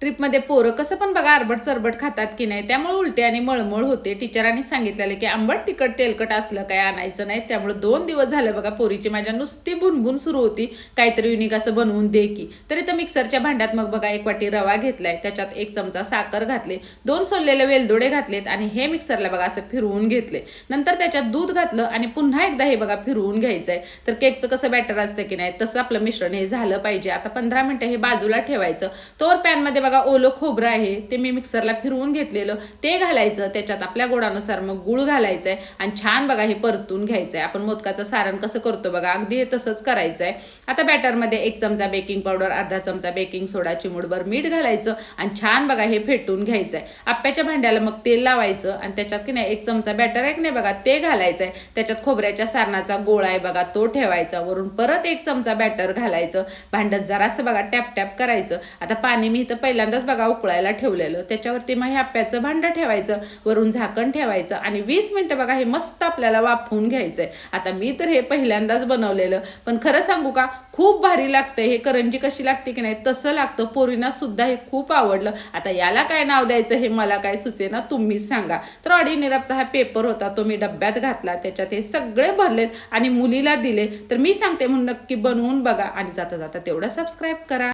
ट्रिपमध्ये पोरं कसं पण बघा आरबट चरबट खातात की नाही, त्यामुळे उलटी आणि मळमळ होते. टीचरांनी सांगितलेलं की आंबट तिखट तेलकट असलं काय आणायचं नाही. त्यामुळे 2 दिवस झालं बघा पोरीची माझ्या नुसती बुनबुन सुरू होती, काहीतरी युनिक असं बनवून दे की. तरी तर मिक्सरच्या भांड्यात मग बघा 1 वाटी रवा घेतलाय, त्याच्यात 1 चमचा साखर घातले, 2 सोललेले वेलदोडे घातलेत आणि हे मिक्सरला बघा असं फिरवून घेतले. नंतर त्याच्यात दूध घातलं आणि पुन्हा एकदा हे बघा फिरवून घ्यायचंय. तर केकचं कसं बॅटर असतं की नाही, तसं आपलं मिश्रण हे झालं पाहिजे. आता 15 मिनिटं हे बाजूला ठेवायचं. तोवर पॅनमध्ये बघा ओलं खोबरं आहे, ते मी मिक्सरला फिरवून घेतलेलं ते घालायचं. त्याच्यात आपल्या गोडानुसार मग गूळ घालायचंय आणि छान बघा हे परतून घ्यायचंय. आपण मोदकाचं सारण कसं करतो बघा, अगदी हे तसंच करायचंय. आता बॅटरमध्ये 1 चमचा बेकिंग पावडर, अर्धा चमचा बेकिंग सोडा, चिमूटभर मीठ घालायचं आणि छान बघा हे फेटून घ्यायचंय. आप्याच्या भांड्याला मग तेल लावायचं आणि त्याच्यात की नाही 1 चमचा बॅटर आहे की नाही बघा, ते घालायचंय. त्याच्यात खोबऱ्याच्या सारणाचा गोळा आहे बघा, तो ठेवायचा. वरून परत 1 चमचा बॅटर घालायचं. भांड्यात जरासं बघा टॅप टॅप करायचं. आता पाणी मी इथं पहिल्यांदाच बघा उकळायला ठेवलेलं, त्याच्यावरती मग हे आप्याचं भांडं ठेवायचं, वरून झाकण ठेवायचं आणि 20 मिनिटं बघा हे मस्त आपल्याला वाफवून घ्यायचंय. आता मी तर हे पहिल्यांदाच बनवलेलं, पण खरं सांगू का, खूप भारी लागतंय. हे करंजी कशी लागते की नाही तसं लागतं. पोरींना सुद्धा हे खूप आवडलं. आता याला काय नाव द्यायचं हे मला काय सुचेना, तुम्हीच सांगा. तर ऑर्डिनरीचा हा पेपर होता, तो मी डब्यात घातला, त्याच्यात हे सगळे भरलेत आणि मुलीला दिले. तर मी सांगते म्हणून नक्की बनवून बघा आणि जाता जाता तेवढं सबस्क्राईब करा.